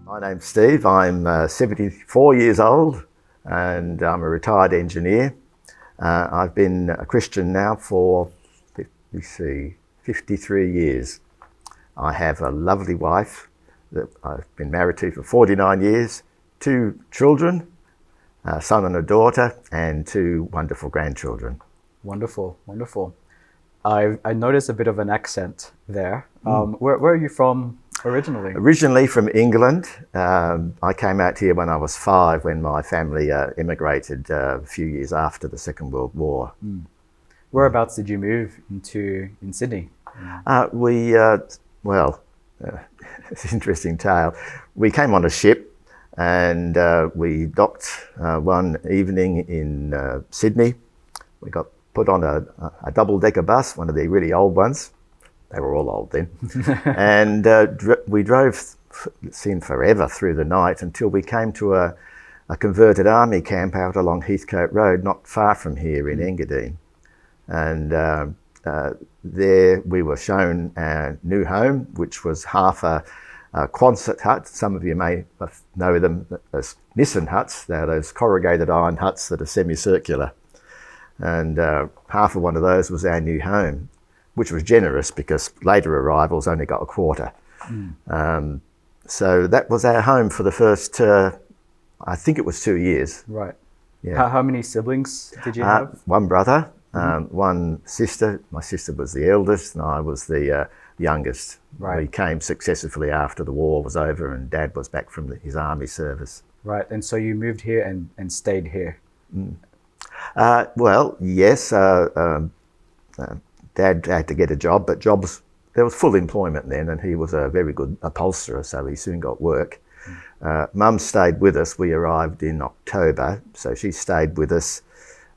My name's Steve. I'm 74 years old and I'm a retired engineer. I've been a Christian now for, 53 years. I have a lovely wife that I've been married to for 49 years, two children, a son and a daughter, and two wonderful grandchildren. Wonderful, wonderful. I noticed a bit of an accent there. Where are you from originally? Originally from England. I came out here when I was 5 when my family immigrated a few years after the Second World War. Whereabouts did you move into in Sydney? Well, it's an interesting tale. We came on a ship and we docked one evening in Sydney. We got put on a double-decker bus, one of the really old ones. They were all old then. And we drove, it seemed forever, through the night until we came to a converted army camp out along Heathcote Road, not far from here in Engadine. And there we were shown our new home, which was half a Quonset hut. Some of you may know them as Nissen huts. They're those corrugated iron huts that are semicircular. And half of one of those was our new home, which was generous because later arrivals only got a quarter. So that was our home for the first, I think it was 2 years. Right. Yeah. How many siblings did you have? One brother, one sister. My sister was the eldest and I was the youngest. Right. We came successively after the war was over and Dad was back from his army service. Right, and so you moved here and stayed here? Well, yes. Dad had to get a job, but there was full employment then, and he was a very good upholsterer, so he soon got work. Mum stayed with us. We arrived in October, so she stayed with us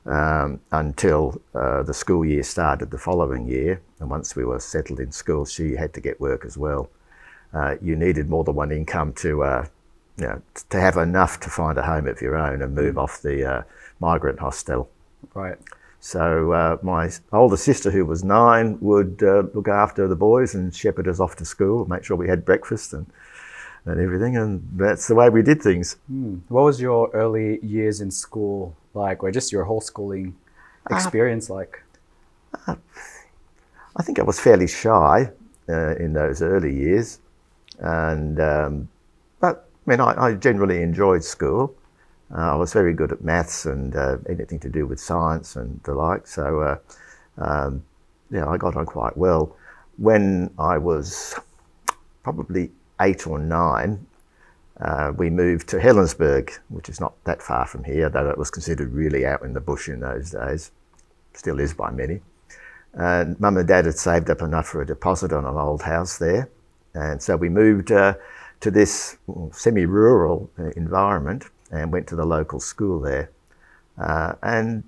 until the school year started the following year. And once we were settled in school, she had to get work as well. You needed more than one income to have enough to find a home of your own and move off the migrant hostel. Right. So my older sister, who was 9, would look after the boys and shepherd us off to school, make sure we had breakfast and everything, and that's the way we did things. What was your early years in school like, or just your whole schooling experience like? I think I was fairly shy in those early years, and but I mean, I generally enjoyed school. I was very good at maths and anything to do with science and the like. So, I got on quite well. When I was probably 8 or 9, we moved to Helensburgh, which is not that far from here, though it was considered really out in the bush in those days. Still is by many. And Mum and Dad had saved up enough for a deposit on an old house there. And so we moved to this semi-rural environment and went to the local school there. And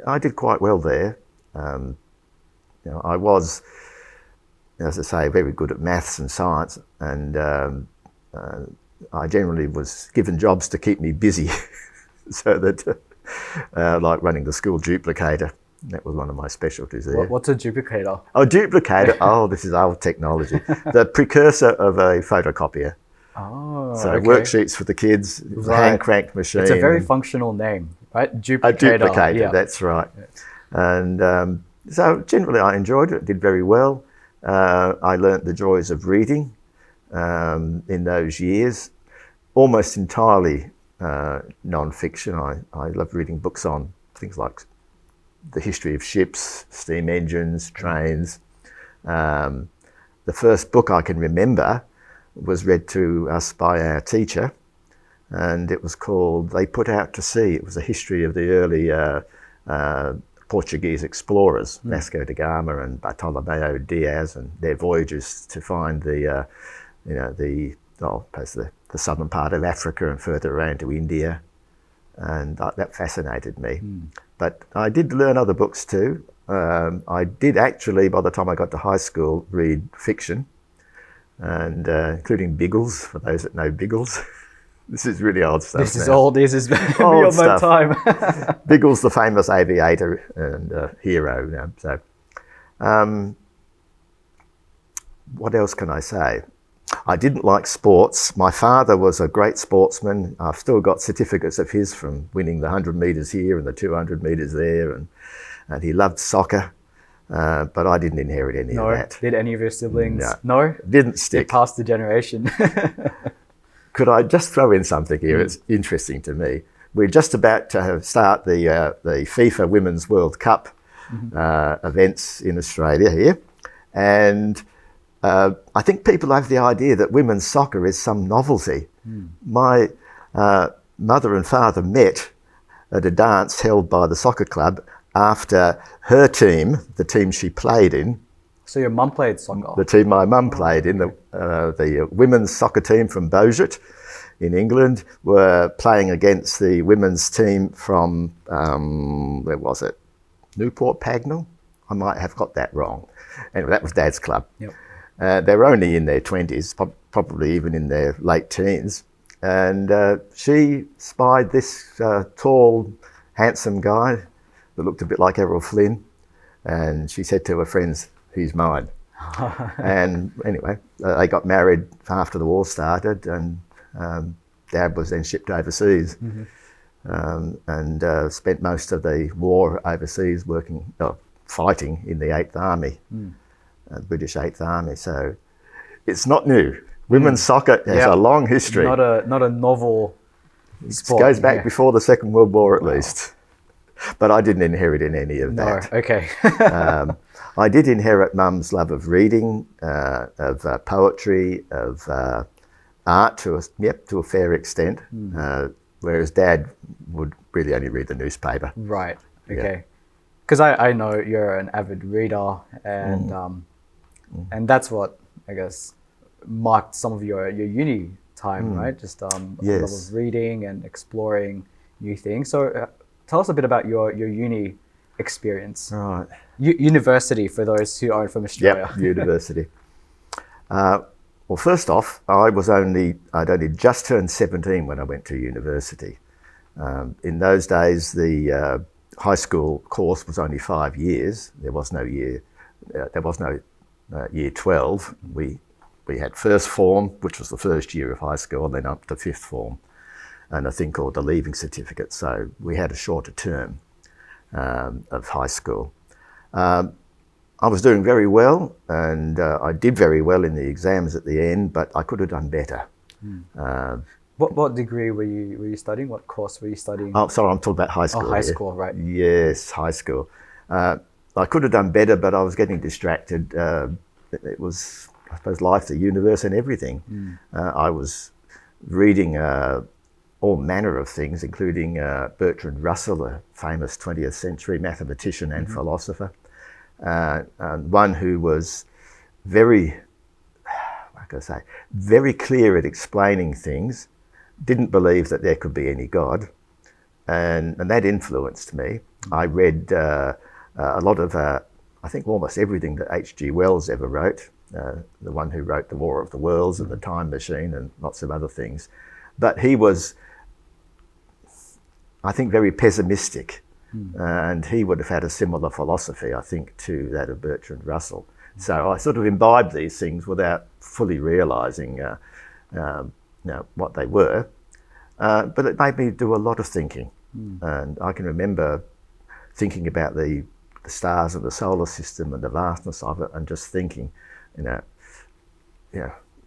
I did quite well there. I was, as I say, very good at maths and science, and I generally was given jobs to keep me busy, so that, like running the school duplicator, that was one of my specialties there. What's a duplicator? Oh, duplicator, oh, this is old technology. The precursor of a photocopier. Oh, so okay. Worksheets for the kids, hand crank machine. It's a very functional name, right? Duplicator. A duplicator, yeah. That's right. And so generally I enjoyed it, did very well. I learnt the joys of reading in those years, almost entirely non-fiction. I love reading books on things like the history of ships, steam engines, trains. The first book I can remember was read to us by our teacher, and it was called They Put Out to Sea. It was a history of the early Portuguese explorers, Vasco da Gama and Bartolomeo Diaz, and their voyages to find the southern part of Africa and further around to India, and that fascinated me. But I did learn other books too. I did actually, by the time I got to high school, read fiction, and including Biggles, for those that know Biggles. This is really old stuff. This is old. This is beyond Old my stuff. time. Biggles, the famous aviator and hero. So, what else can I say? I didn't like sports. My father was a great sportsman. I've still got certificates of his from winning the 100 metres here and the 200 metres there, and he loved soccer, but I didn't inherit any of that. Did any of your siblings? No. Didn't It stick. passed the generation. Could I just throw in something here? It's interesting to me. We're just about to start the FIFA Women's World Cup events in Australia here, and I think people have the idea that women's soccer is some novelty. My mother and father met at a dance held by the soccer club after her team, the team she played in, So your mum played soccer? the team my mum played in, the women's soccer team from Beaujeu in England, were playing against the women's team from, where was it? Newport Pagnell? I might have got that wrong. Anyway, that was Dad's club. Yep. They were only in their 20s, probably even in their late teens. And she spied this tall, handsome guy that looked a bit like Errol Flynn. And she said to her friends, "He's mine." And anyway, they got married after the war started, and Dad was then shipped overseas and spent most of the war overseas fighting in the 8th Army, the British 8th Army. So it's not new. Women's soccer has a long history. Not a novel sport. It goes back before the Second World War at least. But I didn't inherit in any of that. Okay. I did inherit Mum's love of reading, of poetry, of art to a fair extent, whereas Dad would really only read the newspaper. Right. Okay. Because I know you're an avid reader, and and that's what I guess marked some of your uni time, right? Just a love of reading and exploring new things. So tell us a bit about your uni experience. Right. University, for those who aren't from Australia. Yep, university. Well, first off, I'd only just turned 17 when I went to university. In those days, the high school course was only 5 years. There was no year 12. We had first form, which was the first year of high school, and then up to fifth form, and a thing called the leaving certificate. So we had a shorter term of high school. I was doing very well, and I did very well in the exams at the end, but I could have done better. What degree were you studying? What course were you studying? Oh, sorry, I'm talking about high school. Oh, high school, right. Yes, high school. I could have done better, but I was getting distracted. It was, I suppose, life, the universe and everything. I was reading all manner of things, including Bertrand Russell, a famous 20th century mathematician and philosopher. And one who was very clear at explaining things, didn't believe that there could be any God, and that influenced me. I read a lot of, I think almost everything that H.G. Wells ever wrote, the one who wrote The War of the Worlds and The Time Machine and lots of other things. But he was, I think, very pessimistic. And he would have had a similar philosophy, I think, to that of Bertrand Russell. So I sort of imbibed these things without fully realising what they were. But it made me do a lot of thinking. And I can remember thinking about the stars of the solar system and the vastness of it, and just thinking,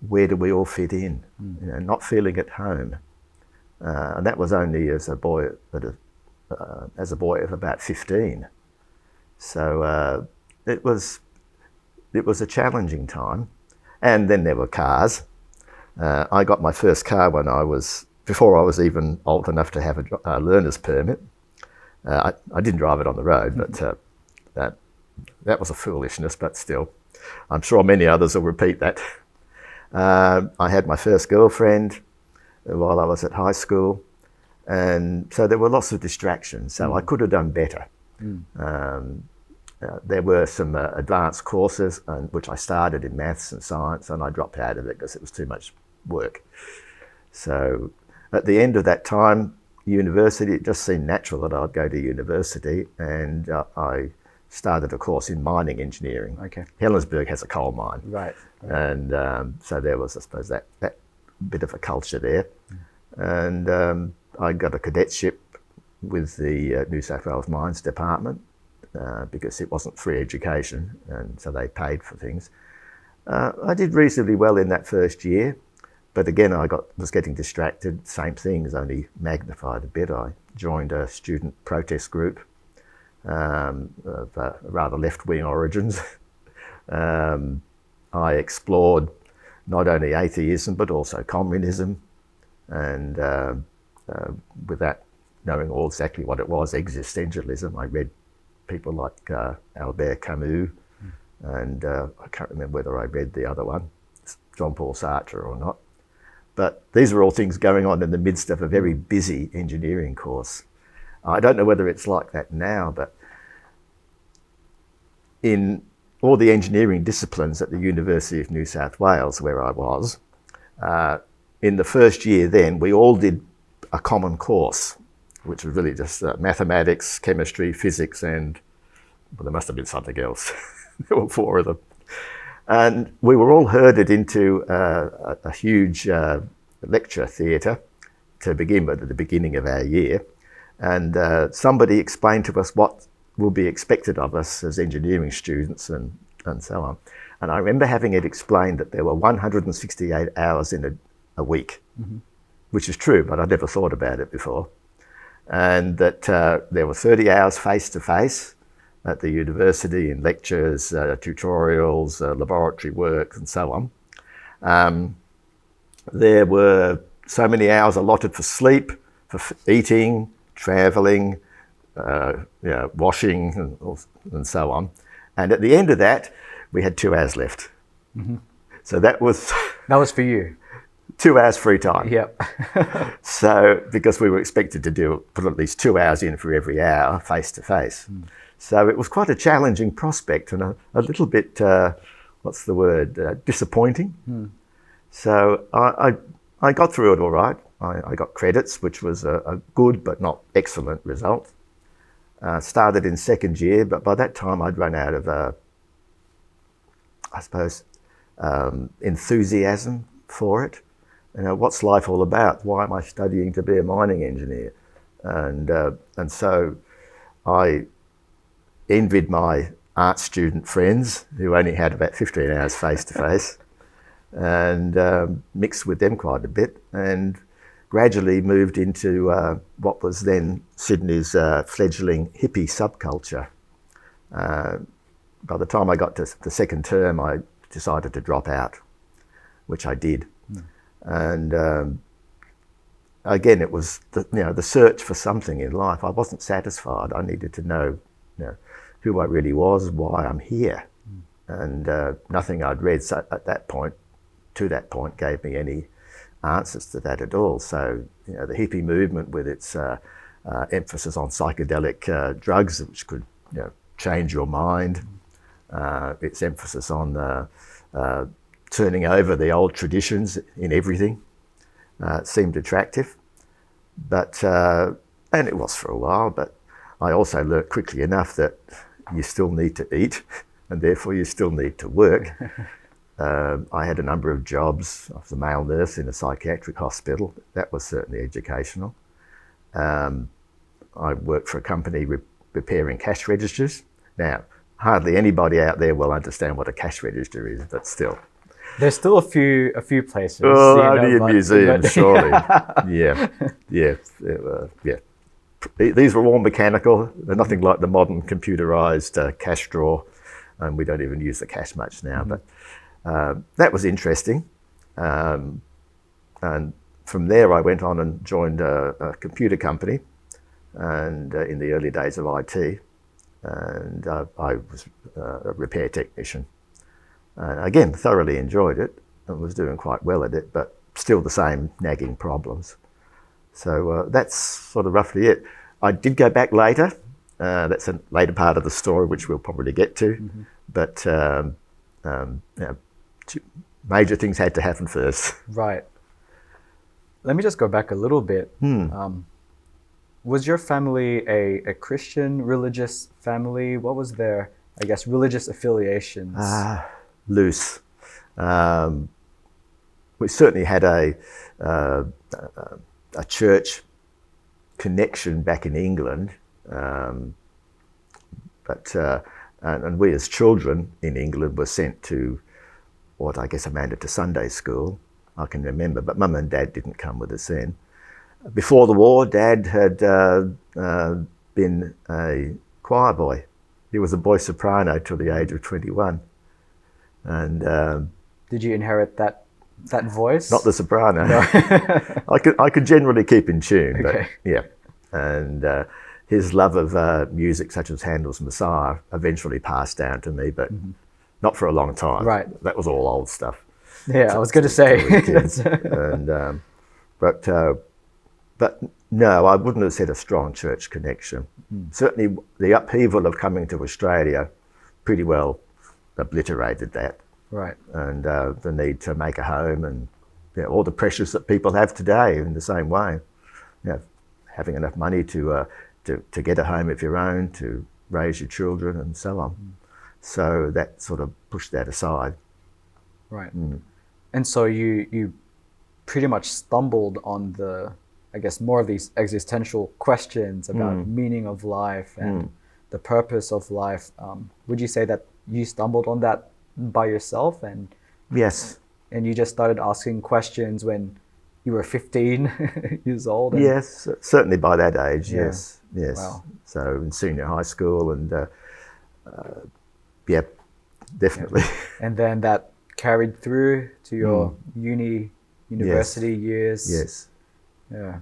where do we all fit in? Not feeling at home. And that was only as a boy of about 15. So it was a challenging time. And then there were cars. I got my first car before I was even old enough to have a learner's permit. I didn't drive it on the road, but that was a foolishness, but still. I'm sure many others will repeat that. I had my first girlfriend while I was at high school. And so there were lots of distractions, so I could have done better. There were some advanced courses, which I started in maths and science, and I dropped out of it because it was too much work. So at the end of that time, university, it just seemed natural that I'd go to university, and I started a course in mining engineering. Okay. Helensburgh has a coal mine. Right. And so there was, I suppose, that bit of a culture there. And I got a cadetship with the New South Wales Mines Department because it wasn't free education, and so they paid for things. I did reasonably well in that first year, but again I was getting distracted. Same things, only magnified a bit. I joined a student protest group of rather left-wing origins. I explored not only atheism but also communism, and without knowing all exactly what it was, existentialism. I read people like Albert Camus, and I can't remember whether I read the other one, Jean-Paul Sartre or not. But these are all things going on in the midst of a very busy engineering course. I don't know whether it's like that now, but in all the engineering disciplines at the University of New South Wales, where I was, in the first year then, we all did a common course, which was really just mathematics, chemistry, physics, and, well, there must have been something else. There were 4 of them. And we were all herded into a huge lecture theatre to begin with at the beginning of our year. And somebody explained to us what will be expected of us as engineering students and so on. And I remember having it explained that there were 168 hours in a week, which is true, but I'd never thought about it before. And that there were 30 hours face-to-face at the university in lectures, tutorials, laboratory work, and so on. There were so many hours allotted for sleep, for eating, travelling, washing, and so on. And at the end of that, we had 2 hours left. So that was... That was for you? 2 hours free time. Yep. So, because we were expected to put at least 2 hours in for every hour, face to face. So it was quite a challenging prospect and a little bit, disappointing. So I got through it all right. I got credits, which was a good but not excellent result. Started in second year, but by that time I'd run out of, enthusiasm for it. You know, what's life all about? Why am I studying to be a mining engineer? And so I envied my art student friends who only had about 15 hours face to face, and mixed with them quite a bit, and gradually moved into what was then Sydney's fledgling hippie subculture. By the time I got to the second term, I decided to drop out, which I did. And again, it was the search for something in life. I wasn't satisfied. I needed to know, who I really was, why I'm here. And nothing I'd read at that point, to that point, gave me any answers to that at all. So, the hippie movement with its emphasis on psychedelic drugs, which could, change your mind, its emphasis on turning over the old traditions in everything, seemed attractive. But, and it was for a while, but I also learnt quickly enough that you still need to eat, and therefore you still need to work. I had a number of jobs. I was a male nurse in a psychiatric hospital. That was certainly educational. I worked for a company repairing cash registers. Now, hardly anybody out there will understand what a cash register is, but still. There's still a few places. Oh, only in museums, surely. Yeah. These were all mechanical. They're nothing like the modern computerized cash drawer, and we don't even use the cash much now. But that was interesting. And from there, I went on and joined a computer company, and in the early days of IT, and I was a repair technician. And again, thoroughly enjoyed it and was doing quite well at it, but still the same nagging problems. So that's sort of roughly it. I did go back later. That's a later part of the story, which we'll probably get to. But major things had to happen first. Right. Let me just go back a little bit. One Was your family a Christian religious family? What was their, I guess, religious affiliations? Loose. We certainly had uh, a church connection back in England, and we as children in England were sent to what I guess amounted to Sunday school. I can remember, but Mum and Dad didn't come with us then. Before the war, Dad had been a choir boy. He was a boy soprano till the age of 21. And did you inherit that voice? not the soprano. No. I could generally keep in tune, but Okay. yeah. And his love of music, such as Handel's Messiah, eventually passed down to me, but not for a long time. Right. That was all old stuff. Yeah, I was going to say. We were kids. And but no, I wouldn't have said a strong church connection. Certainly, the upheaval of coming to Australia pretty well obliterated that, Right. and the need to make a home, and all the pressures that people have today in the same way. Having enough money to get a home of your own, to raise your children, and so on. So that sort of pushed that aside. Right. And so you pretty much stumbled on the, I guess, more of these existential questions about meaning of life and the purpose of life. Would you say that you stumbled on that by yourself, and Yes. you just started asking questions when you were 15 years old? Yes, certainly by that age. Yeah. Yes. Wow. So in senior high school, and yeah, definitely. And then that carried through to your university years. Yes. Yeah.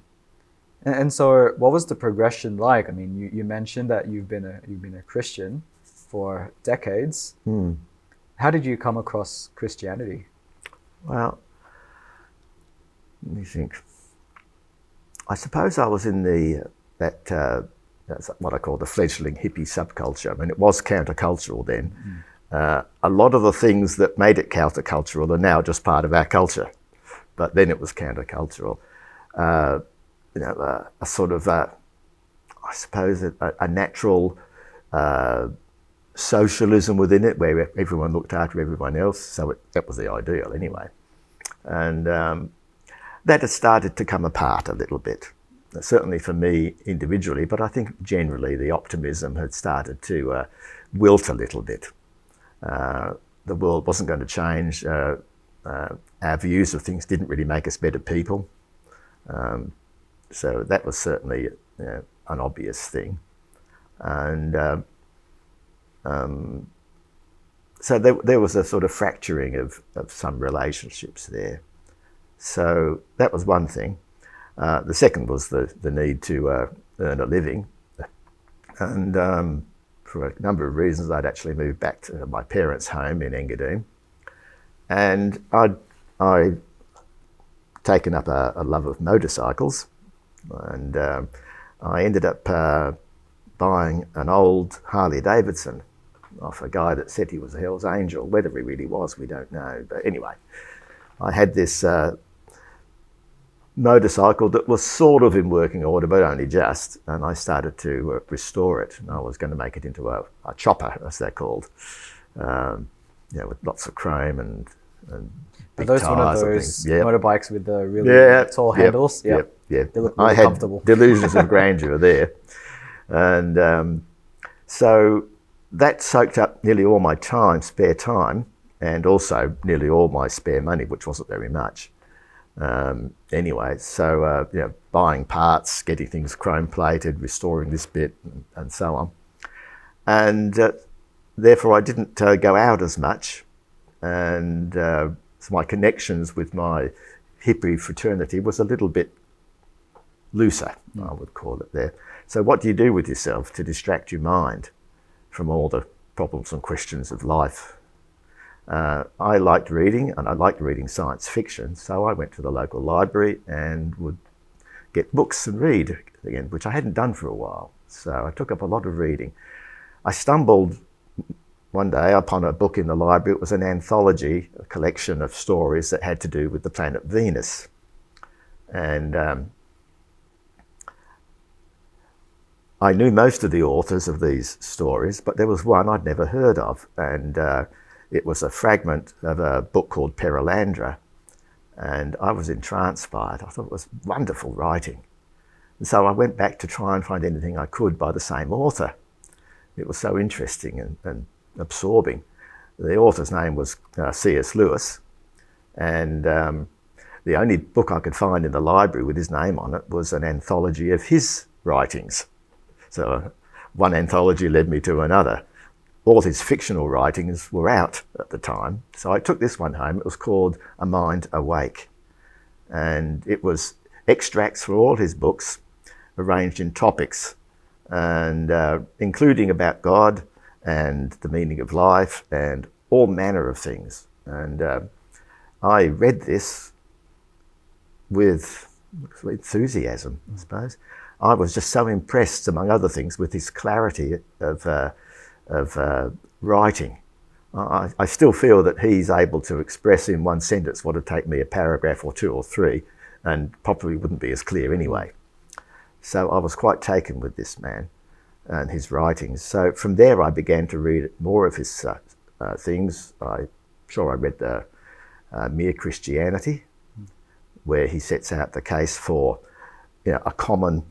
And so what was the progression like? I mean, you mentioned that you've been a Christian for decades. How did you come across Christianity? Well, let me think. I suppose I was in that's what I call the fledgling hippie subculture. I mean, it was countercultural then. A lot of the things that made it countercultural are now just part of our culture, but then it was countercultural. A sort of, I suppose, a natural socialism within it, where everyone looked after everyone else. So that was the ideal anyway. And that has started to come apart a little bit, certainly for me individually, but I think generally the optimism had started to wilt a little bit. The world wasn't going to change. Our views of things didn't really make us better people. So that was certainly an obvious thing. And so there was a sort of fracturing of some relationships there. So that was one thing. The second was the need to earn a living. And for a number of reasons, I'd actually moved back to my parents' home in Engadine. And I'd taken up a love of motorcycles. And I ended up buying an old Harley Davidson off a guy that said he was a Hell's Angel. Whether he really was, we don't know. But anyway, I had this motorcycle that was sort of in working order, but only just, and I started to restore it. And I was going to make it into a chopper, as they're called, with lots of chrome and big Are those one of tyres and those things. Yep. motorbikes with the really tall handles? Yep. They look I really had comfortable. delusions of grandeur there. And so that soaked up nearly all my spare time, and also nearly all my spare money, which wasn't very much. Anyway, so buying parts, getting things chrome plated, restoring this bit, and so on. And therefore I didn't go out as much, and so my connections with my hippie fraternity was a little bit looser, I would call it there. So what do you do with yourself to distract your mind from all the problems and questions of life? I liked reading, and I liked reading science fiction, so I went to the local library and would get books and read again, which I hadn't done for a while. So I took up a lot of reading. I stumbled one day upon a book in the library. It was an anthology, a collection of stories that had to do with the planet Venus. And I knew most of the authors of these stories, but there was one I'd never heard of, and it was a fragment of a book called Perelandra, and I was entranced by it. I thought it was wonderful writing. And so I went back to try and find anything I could by the same author. It was so interesting and absorbing. The author's name was C.S. Lewis, and the only book I could find in the library with his name on it was an anthology of his writings. So one anthology led me to another. All his fictional writings were out at the time, so I took this one home. It was called A Mind Awake, and it was extracts from all his books arranged in topics, and including about God and the meaning of life and all manner of things. And I read this with enthusiasm, I suppose. I was just so impressed, among other things, with his clarity of writing. I still feel that he's able to express in one sentence what would take me a paragraph or two or three, and probably wouldn't be as clear anyway. So I was quite taken with this man and his writings. So from there I began to read more of his things. I'm sure I read the Mere Christianity, where he sets out the case for a common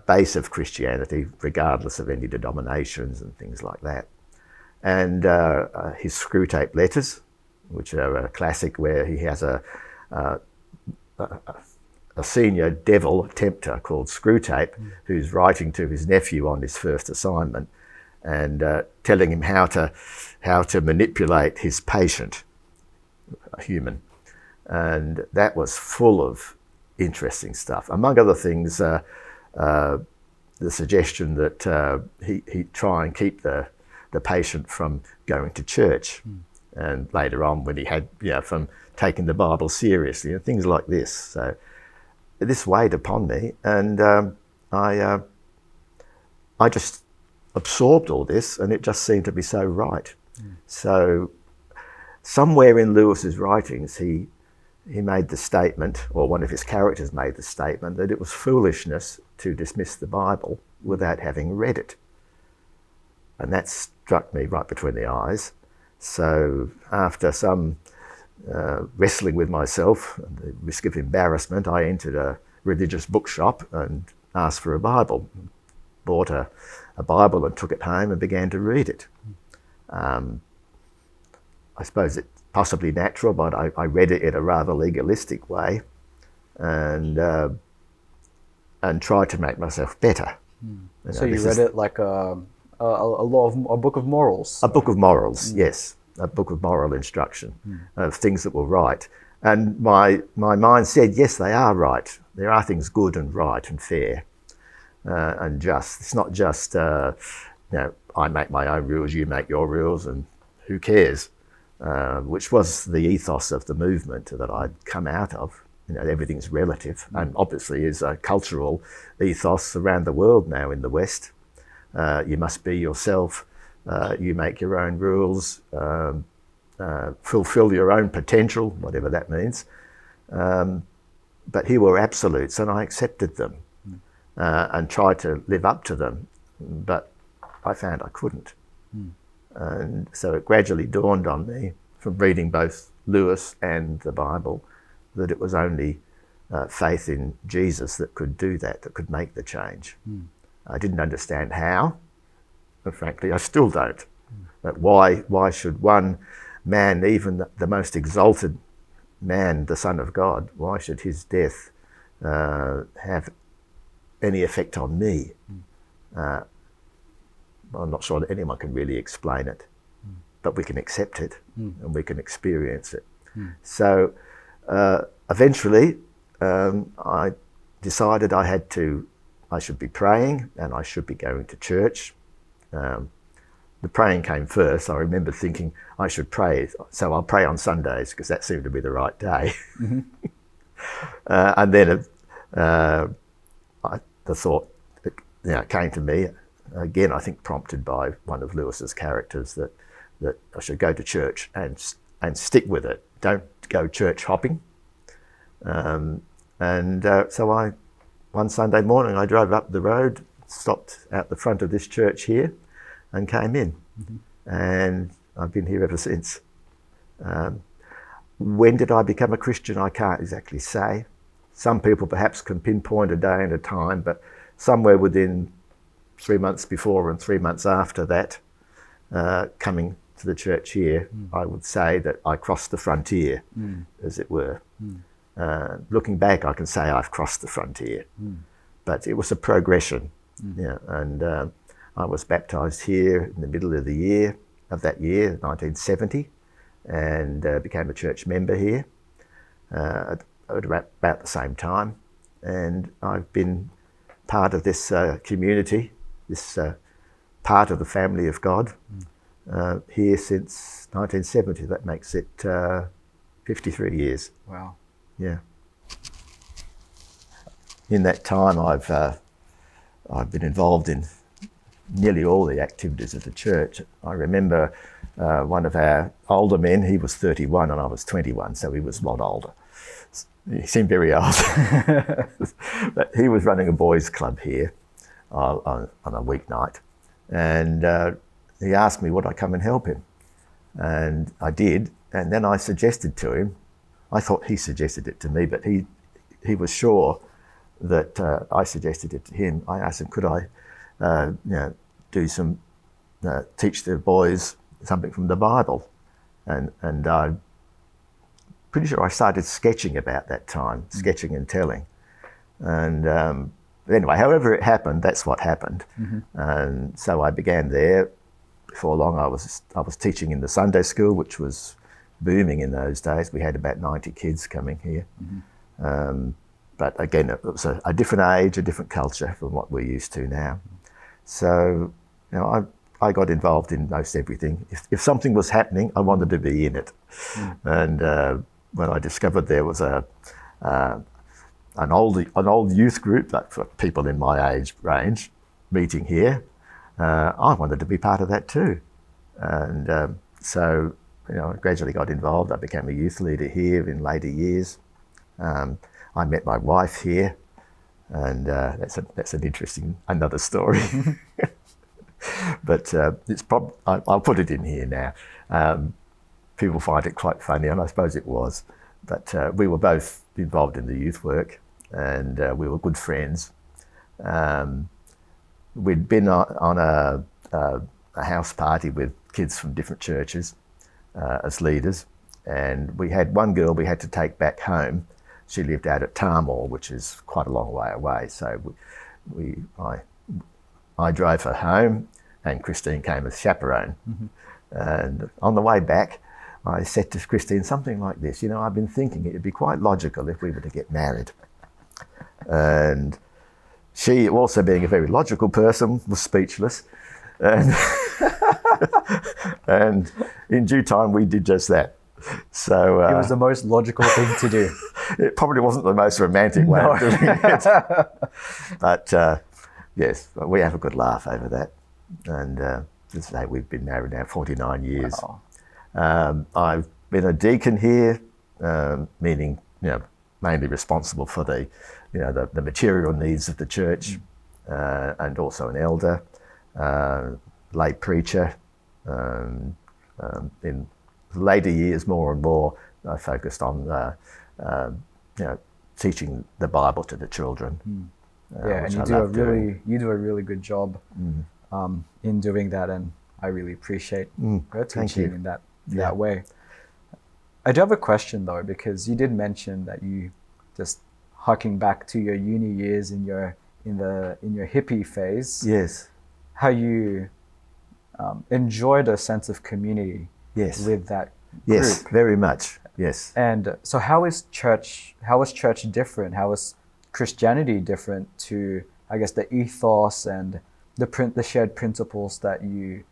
base of Christianity, regardless of any denominations and things like that. And his Screwtape Letters, which are a classic, where he has a senior devil tempter called Screwtape, who's writing to his nephew on his first assignment and telling him how to manipulate his patient, a human. And that was full of interesting stuff. Among other things, the suggestion that he try and keep the patient from going to church, and later on when he had, from taking the Bible seriously and things like this. So this weighed upon me, and I just absorbed all this, and it just seemed to be so right. So somewhere in Lewis's writings, he made the statement, or one of his characters made the statement, that it was foolishness to dismiss the Bible without having read it. And that struck me right between the eyes. So after some wrestling with myself and the risk of embarrassment, I entered a religious bookshop and asked for a Bible. Bought a Bible and took it home and began to read it. I suppose it's possibly natural, but I read it in a rather legalistic way, and tried to make myself better. So you read it like a book of morals? A book of morals, yes. A book of moral instruction, of things that were right. And my mind said, yes, they are right. There are things good and right and fair and just. It's not just, I make my own rules, you make your rules, and who cares? Which was the ethos of the movement that I'd come out of. Everything's relative, and obviously is a cultural ethos around the world now in the West. You must be yourself. You make your own rules, fulfill your own potential, whatever that means. But here were absolutes, and I accepted them and tried to live up to them, but I found I couldn't. And so it gradually dawned on me, from reading both Lewis and the Bible, that it was only faith in Jesus that could do that could make the change. I didn't understand how, and frankly, I still don't. But why should one man, even the most exalted man, the Son of God, why should his death have any effect on me? I'm not sure that anyone can really explain it, but we can accept it and we can experience it. So eventually I decided I should be praying and I should be going to church. The praying came first. I remember thinking I should pray, so I'll pray on Sundays because that seemed to be the right day. And then the thought came to me, again, I think prompted by one of Lewis's characters, that I should go to church and stick with it. Don't go church hopping. So one Sunday morning, I drove up the road stopped out the front of this church here and came in. And I've been here ever since. When did I become a Christian? I can't exactly say. Some people perhaps can pinpoint a day and a time, but somewhere within 3 months before and 3 months after that, coming to the church here, I would say that I crossed the frontier, as it were. Looking back, I can say I've crossed the frontier, but it was a progression. And I was baptised here in the middle of the year, of that year, 1970, and became a church member here at about the same time. And I've been part of this community, this part of the family of God, here since 1970. That makes it 53 years. Wow. Yeah. In that time, I've been involved in nearly all the activities of the church. I remember one of our older men, he was 31 and I was 21, so he was a lot older. He seemed very old. But he was running a boys' club here on a weeknight, and he asked me would I come and help him, and I did. And then I suggested to him, I thought he suggested it to me, but he was sure that I suggested it to him. I asked him, could I do some, teach the boys something from the Bible, and I'm pretty sure I started sketching about that time, sketching and telling. And anyway, however it happened, that's what happened. And so I began there. Before long, I was teaching in the Sunday school, which was booming in those days. We had about 90 kids coming here. But again, it was a different age, a different culture from what we're used to now. So, I got involved in most everything. If something was happening, I wanted to be in it. And when I discovered there was an old youth group, like for people in my age range, meeting here, I wanted to be part of that too. And so, I gradually got involved. I became a youth leader here in later years. I met my wife here, and that's an interesting another story. But I'll put it in here now. People find it quite funny, and I suppose it was. But we were both involved in the youth work, and we were good friends. We'd been on a house party with kids from different churches as leaders, and we had one girl we had to take back home. She lived out at Tarmore, which is quite a long way away. So I drove her home, and Christine came as chaperone. And on the way back, I said to Christine something like this, I've been thinking it'd be quite logical if we were to get married. And she, also being a very logical person, was speechless. And, and in due time, we did just that. So it was the most logical thing to do. It probably wasn't the most romantic way of doing it. But yes, we have a good laugh over that. And as I say, we've been married now 49 years. Wow. I've been a deacon here, meaning mainly responsible for the material needs of the church, and also an elder, lay preacher. In later years, more and more, I focused on teaching the Bible to the children. And you do a really good job in doing that, and I really appreciate your teaching in that way. I do have a question though, because you did mention that you, just harking back to your uni years in your hippie phase. Yes. How you enjoyed a sense of community. Yes. With that group. Yes, very much. Yes. And so how was church different? How was Christianity different to, I guess, the ethos and the shared principles that you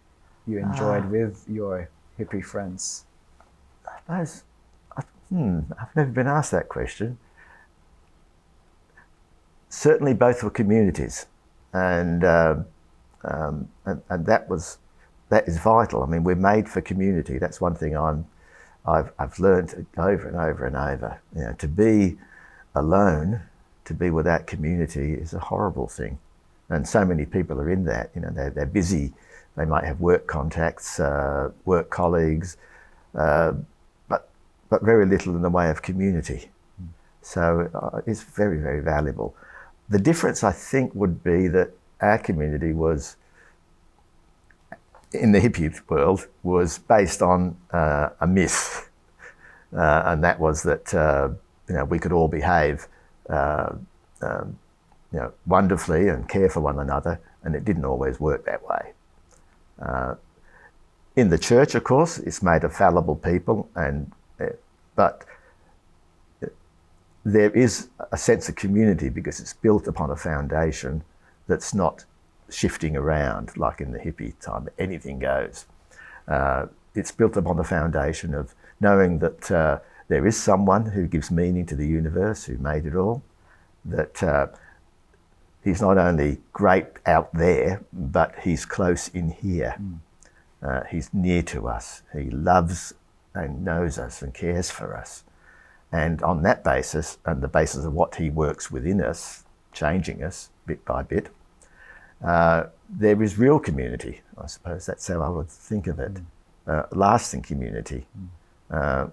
enjoyed with your hippie friends? I suppose, I've never been asked that question. Certainly both were communities, and that is vital. I mean, we're made for community. That's one thing I've learned over and over and over. To be alone, to be without community is a horrible thing. And so many people are in that. You know, they're busy. They might have work contacts, work colleagues, but very little in the way of community. So it's very, very valuable. The difference, I think, would be that our community was, in the hippie world, was based on a myth, and that was that we could all behave wonderfully and care for one another, and it didn't always work that way. In the church, of course, it's made of fallible people, but there is a sense of community because it's built upon a foundation that's not shifting around like in the hippie time. Anything goes. It's built upon the foundation of knowing that there is someone who gives meaning to the universe, who made it all, that he's not only great out there, but he's close in here. He's near to us. He loves and knows us and cares for us. And on that basis, and the basis of what he works within us, changing us bit by bit, there is real community. I suppose that's how I would think of it. Lasting community.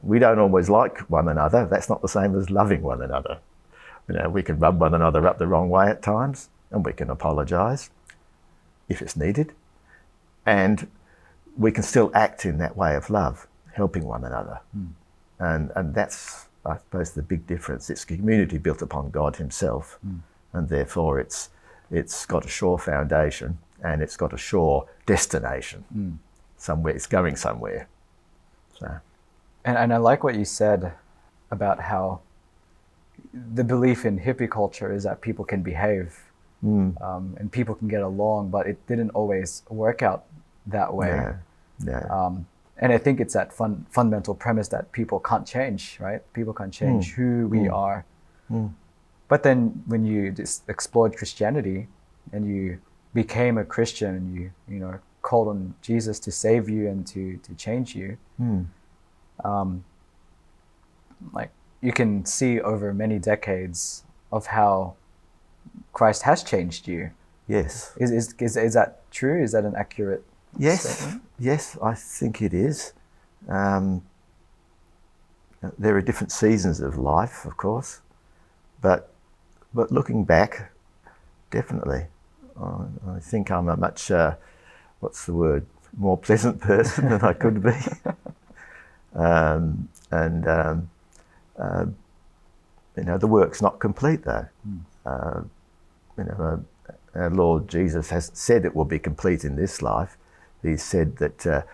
We don't always like one another. That's not the same as loving one another. You know, we can rub one another up the wrong way at times, and we can apologise if it's needed. And we can still act in that way of love, helping one another. And that's, I suppose, the big difference. It's a community built upon God himself, and therefore it's got a sure foundation and it's got a sure destination. Somewhere, it's going somewhere. So. And I like what you said about how the belief in hippie culture is that people can behave and people can get along, but it didn't always work out that way. No. And I think it's that fundamental premise that people can't change, right? People can't change who we are. But then when you just explored Christianity and you became a Christian and you called on Jesus to save you and to change you, like you can see over many decades of how Christ has changed you. Yes. Is that true? Is that an accurate statement? Yes, I think it is. There are different seasons of life, of course, but looking back, definitely, I think I'm a much, more pleasant person than I could be. The work's not complete though. Our Lord Jesus has said it will be complete in this life. He's said that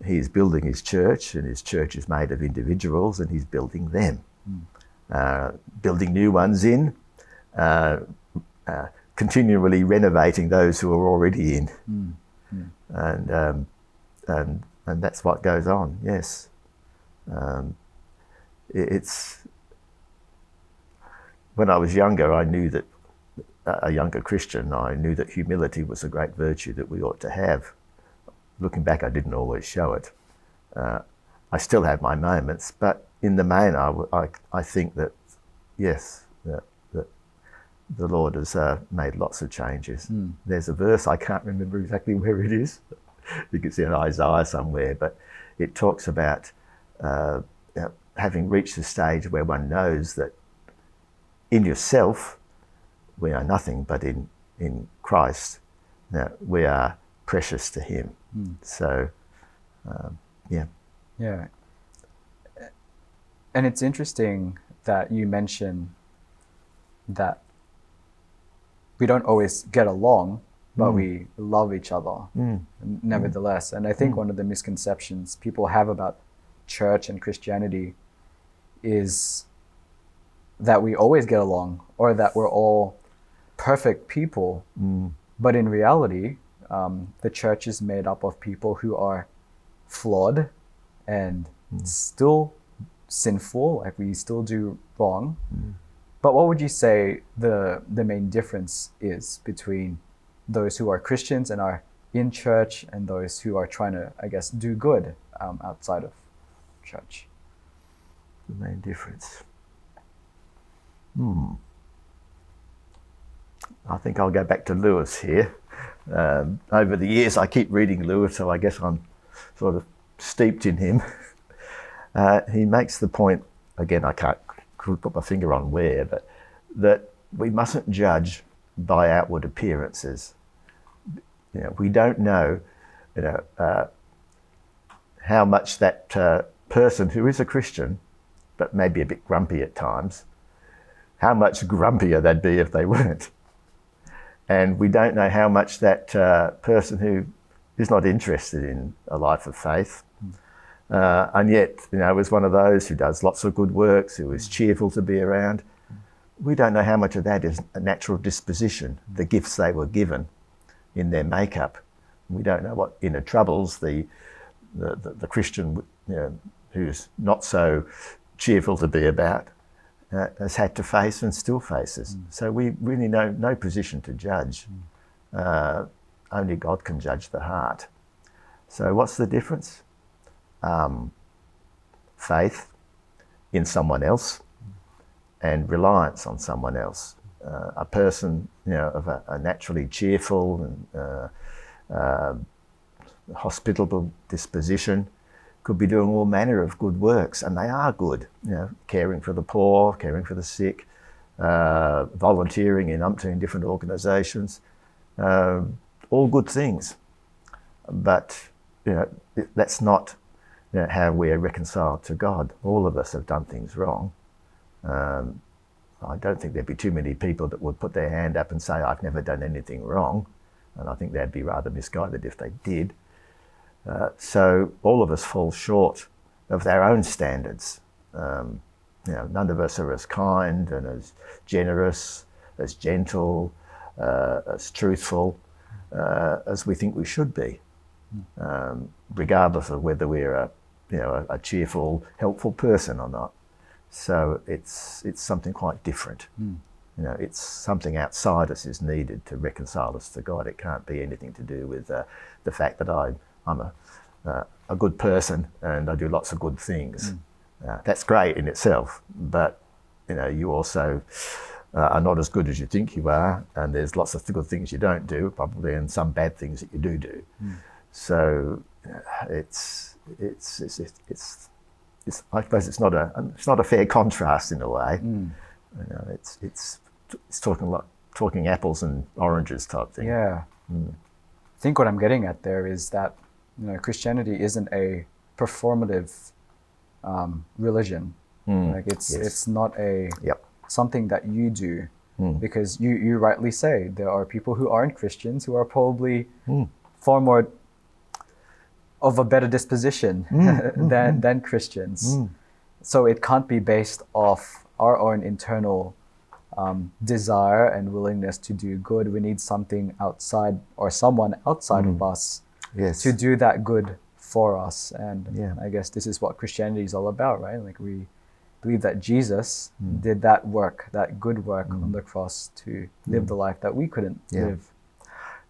he's building his church, and his church is made of individuals, and he's building them, building new ones in, continually renovating those who are already in, and that's what goes on. Yes, it's when I was younger, I knew that a younger Christian, I knew that humility was a great virtue that we ought to have. Looking back, I didn't always show it. I still have my moments, but in the main, I think that, yes, that the Lord has made lots of changes. There's a verse, I can't remember exactly where it is. You can see in Isaiah somewhere, but it talks about having reached a stage where one knows that in yourself, we are nothing, but in Christ, we are precious to him. So, yeah. And it's interesting that you mention that we don't always get along, but we love each other nevertheless. And I think one of the misconceptions people have about church and Christianity is that we always get along, or that we're all perfect people. But in reality, the church is made up of people who are flawed and still sinful, like we still do wrong. But what would you say the main difference is between those who are Christians and are in church and those who are trying to, I guess, do good outside of church? The main difference. I think I'll go back to Lewis here. Over the years, I keep reading Lewis, so I guess I'm sort of steeped in him. He makes the point, again, I can't put my finger on where, but that we mustn't judge by outward appearances. You know, we don't know, how much that person who is a Christian, but maybe a bit grumpy at times, how much grumpier they'd be if they weren't. And we don't know how much that person who is not interested in a life of faith, and yet, is one of those who does lots of good works, who is cheerful to be around. We don't know how much of that is a natural disposition, the gifts they were given in their makeup. We don't know what inner troubles the Christian, who's not so cheerful to be about, has had to face and still faces. So we really know no position to judge. Only God can judge the heart. So what's the difference? Faith in someone else and reliance on someone else. A person, of a naturally cheerful and hospitable disposition could be doing all manner of good works, and they are good, caring for the poor, caring for the sick, volunteering in umpteen different organisations, all good things. But that's not how we're reconciled to God. All of us have done things wrong. I don't think there'd be too many people that would put their hand up and say, I've never done anything wrong. And I think they'd be rather misguided if they did. So all of us fall short of their own standards. None of us are as kind and as generous, as gentle, as truthful as we think we should be, regardless of whether we're a cheerful, helpful person or not. So it's something quite different. It's something outside us is needed to reconcile us to God. It can't be anything to do with the fact that I'm a good person and I do lots of good things. That's great in itself, but you also are not as good as you think you are, and there's lots of good things you don't do, probably, and some bad things that you do. So it's I suppose it's not a fair contrast in a way. It's talking apples and oranges type thing. Yeah. I think what I'm getting at there is that Christianity isn't a performative religion. Like it's not a something that you do, because you rightly say there are people who aren't Christians who are probably far more of a better disposition than Christians. So it can't be based off our own internal desire and willingness to do good. We need something outside, or someone outside of us to do that good for us. And I guess this is what Christianity is all about, right? Like, we believe that Jesus did that work, that good work on the cross to live the life that we couldn't live.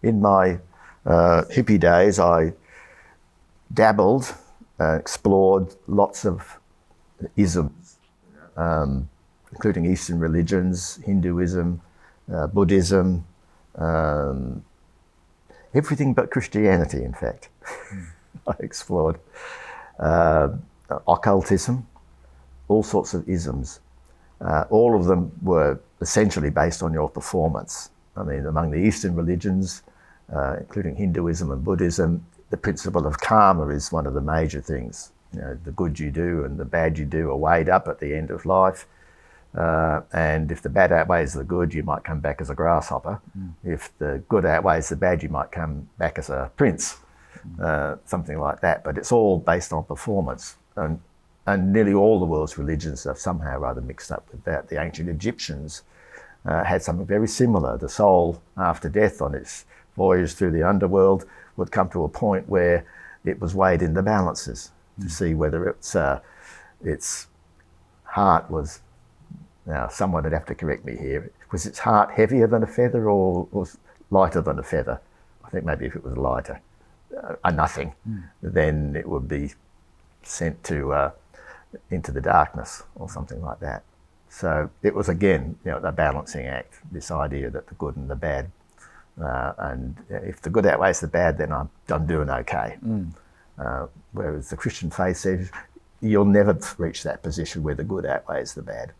In my hippie days, I dabbled, explored lots of isms, including Eastern religions, Hinduism, Buddhism, everything but Christianity, in fact. I explored occultism, all sorts of isms. All of them were essentially based on your performance. I mean, among the Eastern religions, including Hinduism and Buddhism, the principle of karma is one of the major things. The good you do and the bad you do are weighed up at the end of life. And if the bad outweighs the good, you might come back as a grasshopper. If the good outweighs the bad, you might come back as a prince, something like that. But it's all based on performance. And nearly all the world's religions are somehow rather mixed up with that. The ancient Egyptians had something very similar. The soul, after death, on its voyage through the underworld, would come to a point where it was weighed in the balances to see whether its heart was, now someone would have to correct me here, was its heart heavier than a feather or was lighter than a feather? I think maybe if it was lighter, a nothing, then it would be sent to into the darkness or something like that. So it was again, a balancing act, this idea that the good and the bad, and if the good outweighs the bad, then I'm doing okay. Whereas the Christian faith says you'll never reach that position where the good outweighs the bad.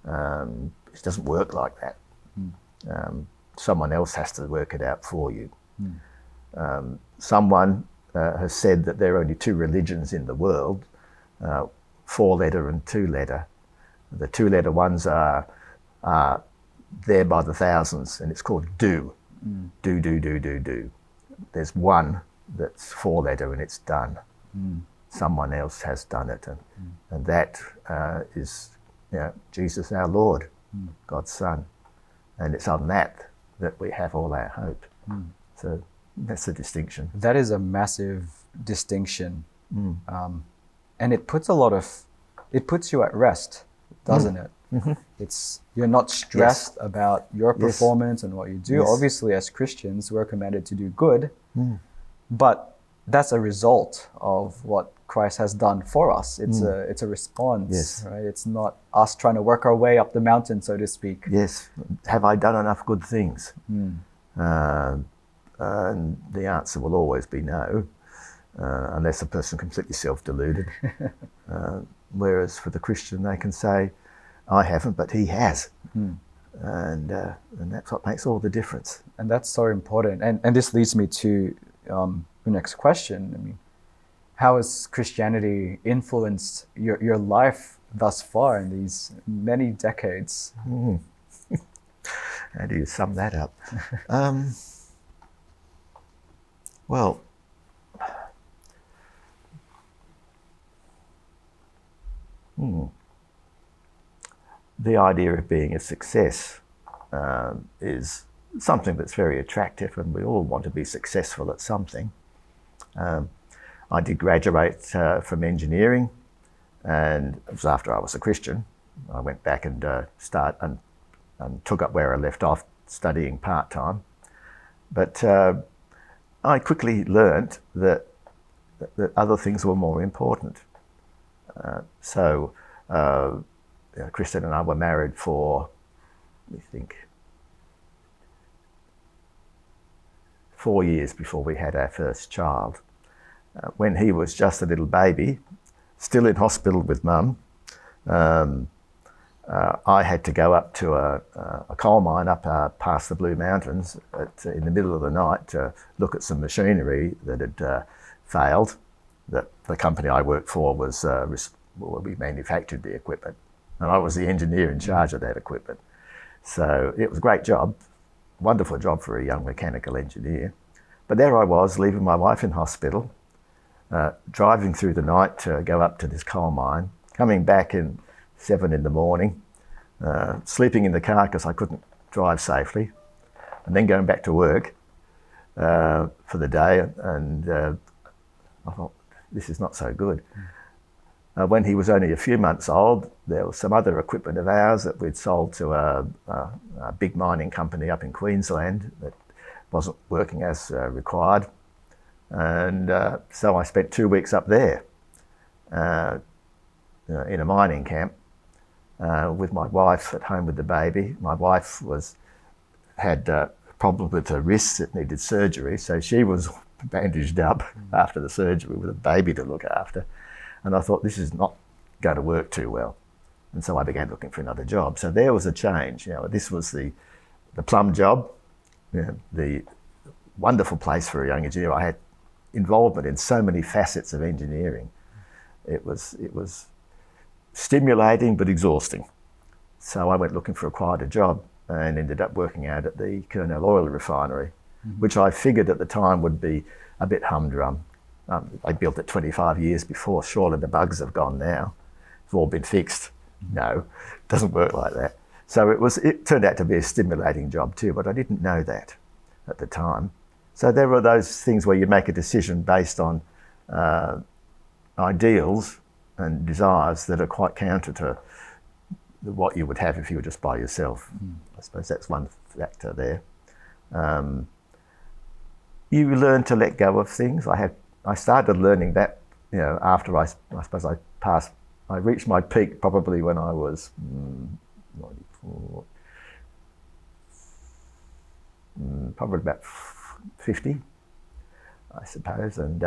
It doesn't work like that. Someone else has to work it out for you. Someone has said that there are only two religions in the world, 4-letter and 2-letter. The 2-letter ones are there by the thousands, and it's called do. Do. There's one that's 4-letter and it's done. Someone else has done it, and that is Jesus our Lord, God's Son. And it's on that we have all our hope. So that's the distinction. That is a massive distinction. And it puts you at rest, doesn't it? You're not stressed about your performance and what you do. Obviously, as Christians, we're commanded to do good, but that's a result of what Christ has done for us. It's a response, right? It's not us trying to work our way up the mountain, so to speak. Yes. Have I done enough good things? And the answer will always be no, unless a person completely self-deluded. Whereas for the Christian, they can say, I haven't, but he has. And that's what makes all the difference. And that's so important. And this leads me to the next question. I mean, how has Christianity influenced your life thus far in these many decades? How do you sum that up? Well, the idea of being a success is something that's very attractive, and we all want to be successful at something. I did graduate from engineering, and it was after I was a Christian. I went back and and took up where I left off, studying part-time. But I quickly learnt that other things were more important. Kristen and I were married for, we think, 4 years before we had our first child. When he was just a little baby, still in hospital with Mum, I had to go up to a coal mine up past the Blue Mountains in the middle of the night to look at some machinery that had failed. That the company I worked for was, we manufactured the equipment, and I was the engineer in charge of that equipment. So it was a great job, wonderful job for a young mechanical engineer. But there I was, leaving my wife in hospital, driving through the night to go up to this coal mine, coming back in 7 in the morning, sleeping in the car because I couldn't drive safely, and then going back to work for the day. And I thought, this is not so good. When he was only a few months old, there was some other equipment of ours that we'd sold to a big mining company up in Queensland that wasn't working as required. And so I spent 2 weeks up there in a mining camp with my wife at home with the baby. My wife had a problem with her wrist that needed surgery, so she was bandaged up after the surgery with a baby to look after. And I thought, this is not going to work too well. And so I began looking for another job. So there was a change. This was the plum job, the wonderful place for a young engineer. I had involvement in so many facets of engineering. It was stimulating but exhausting. So I went looking for a quieter job and ended up working out at the Kurnell Oil Refinery, which I figured at the time would be a bit humdrum. I built it 25 years before. Surely the bugs have gone now. It's all been fixed. No, it doesn't work like that. So it turned out to be a stimulating job too, but I didn't know that at the time. So there were those things where you make a decision based on ideals and desires that are quite counter to what you would have if you were just by yourself. I suppose that's one factor there. You learn to let go of things. I started learning that, after I suppose I passed I reached my peak probably when I was 94, probably about 50, I suppose, and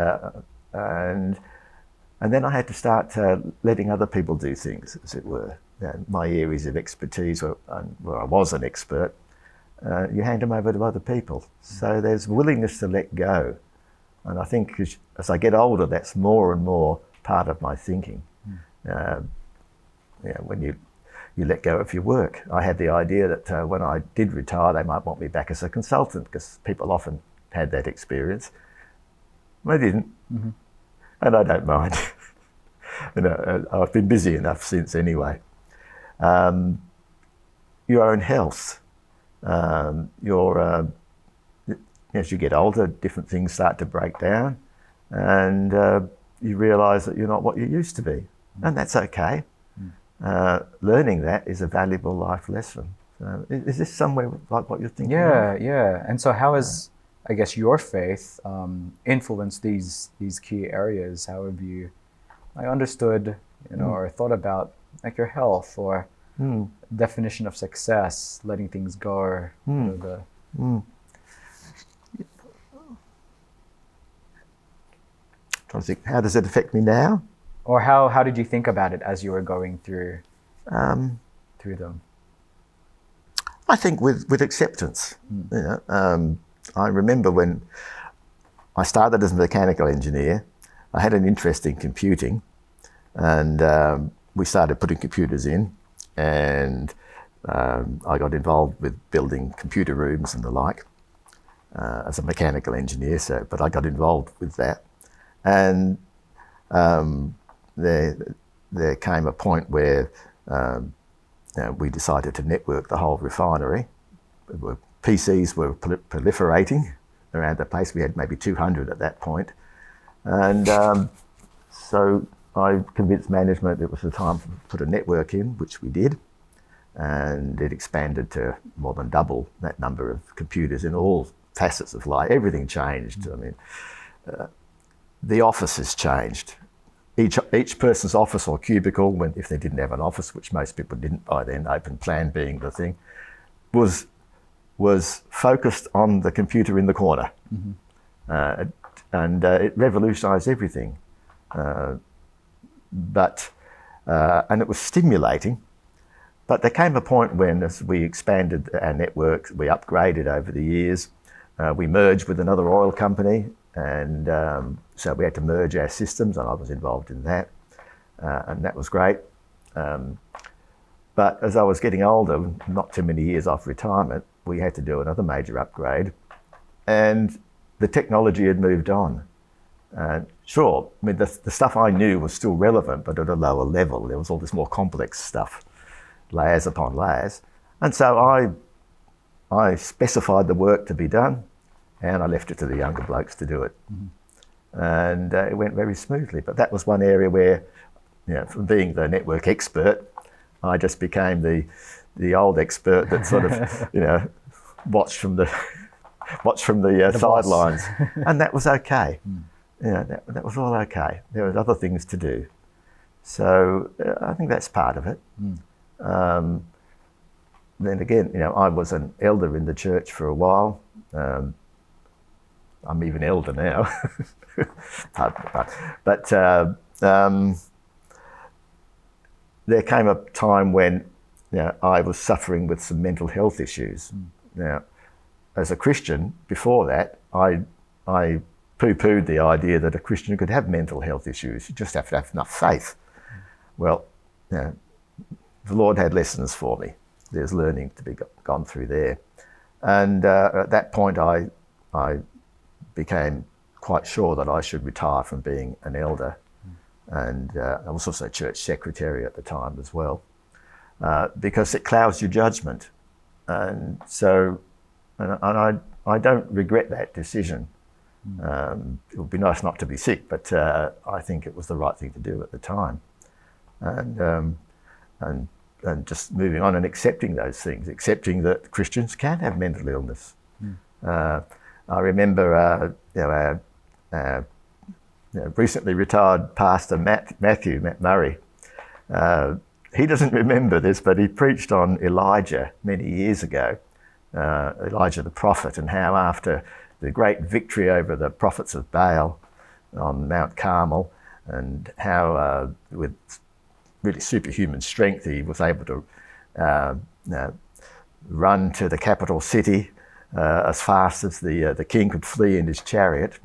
then I had to start letting other people do things, as it were. My areas of expertise, where I was an expert, you hand them over to other people. So there's willingness to let go. And I think as I get older, that's more and more part of my thinking. When you let go of your work. I had the idea that when I did retire, they might want me back as a consultant, because people often had that experience. They didn't, and I don't mind. I've been busy enough since anyway. Your own health. As you get older, different things start to break down, and you realise that you're not what you used to be, and that's okay. Learning that is a valuable life lesson. Is this somewhere like what you're thinking? Yeah. And so, how has, I guess, your faith influenced these key areas? How have you, understood, or thought about like your health or definition of success, letting things go? Trying to think, how does it affect me now? Or how did you think about it as you were going through them? I think with acceptance. I remember when I started as a mechanical engineer, I had an interest in computing, and we started putting computers in, and I got involved with building computer rooms and the like as a mechanical engineer. But I got involved with that, and there came a point where we decided to network the whole refinery. PCs were proliferating around the place. We had maybe 200 at that point. And so I convinced management it was the time to put a network in, which we did. And it expanded to more than double that number of computers in all facets of life. Everything changed. I mean, the office has changed. Each person's office or cubicle, if they didn't have an office, which most people didn't by then, open plan being the thing, was focused on the computer in the corner. And it revolutionised everything. And it was stimulating. But there came a point when, as we expanded our network, we upgraded over the years. We merged with another oil company, and so we had to merge our systems, and I was involved in that, and that was great. But as I was getting older, not too many years off retirement, we had to do another major upgrade, and the technology had moved on. Sure, I mean, the stuff I knew was still relevant, but at a lower level. There was all this more complex stuff, layers upon layers. And so I specified the work to be done, and I left it to the younger blokes to do it. And it went very smoothly. But that was one area where, from being the network expert, I just became the old expert that sort of, watched from the sidelines. And that was okay. That was all okay. There was other things to do. So I think that's part of it. Then again, I was an elder in the church for a while. I'm even elder now. But there came a time when I was suffering with some mental health issues. Now, as a Christian, before that, I poo-pooed the idea that a Christian could have mental health issues. You just have to have enough faith. Well, the Lord had lessons for me. There's learning to be gone through there. And at that point, I became quite sure that I should retire from being an elder. And I was also church secretary at the time as well, because it clouds your judgment. And so, I don't regret that decision. It would be nice not to be sick, but I think it was the right thing to do at the time. And just moving on and accepting those things, accepting that Christians can have mental illness. I remember, recently retired pastor Matt Murray He doesn't remember this, but he preached on Elijah many years ago, Elijah the prophet, and how after the great victory over the prophets of Baal on Mount Carmel, and how with really superhuman strength he was able to run to the capital city as fast as the king could flee in his chariot.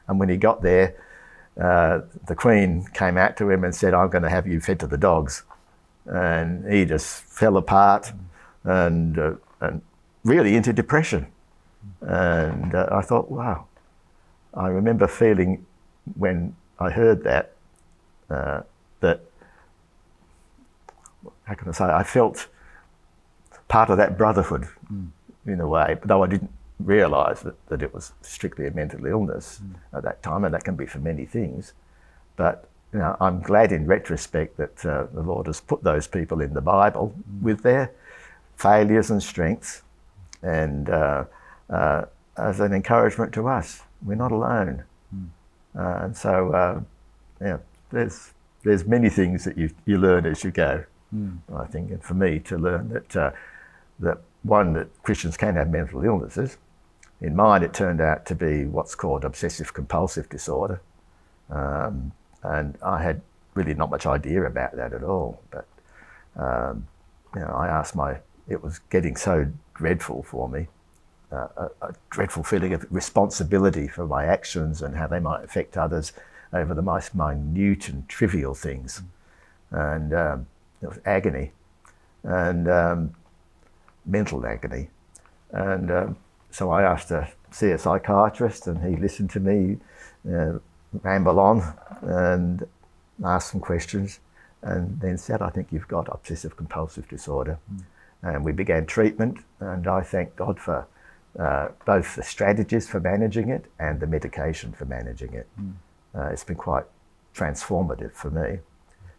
And when he got there, the queen came out to him and said, "I'm going to have you fed to the dogs." And he just fell apart and really into depression. And I thought, wow. I remember feeling when I heard that, that, how can I say, I felt part of that brotherhood in a way, though I didn't realise that it was strictly a mental illness at that time, and that can be for many things. But you know, I'm glad in retrospect that the Lord has put those people in the Bible with their failures and strengths, and as an encouragement to us. We're not alone. And so, yeah, there's many things that you learn as you go. I think, and for me to learn that one, that Christians can have mental illnesses. In mine, it turned out to be what's called obsessive compulsive disorder. And I had really not much idea about that at all. But, you know, I asked it was getting so dreadful for me, a dreadful feeling of responsibility for my actions and how they might affect others over the most minute and trivial things. And it was agony, and mental agony. And so I asked to see a psychiatrist, and he listened to me ramble on and asked some questions, and then said, "I think you've got obsessive compulsive disorder." And we began treatment, and I thank God for both the strategies for managing it and the medication for managing it. It's been quite transformative for me.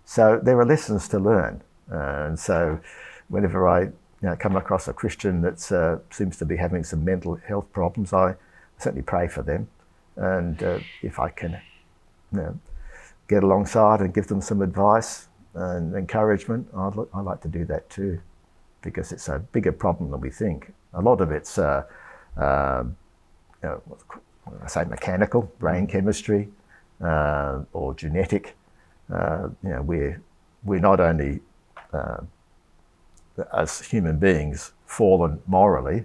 So there are lessons to learn, and so whenever I come across a Christian that seems to be having some mental health problems, I certainly pray for them, and if I can get alongside and give them some advice and encouragement, I like to do that too, because it's a bigger problem than we think. A lot of it's I say mechanical, brain chemistry, or genetic. We're not only as human beings fallen morally,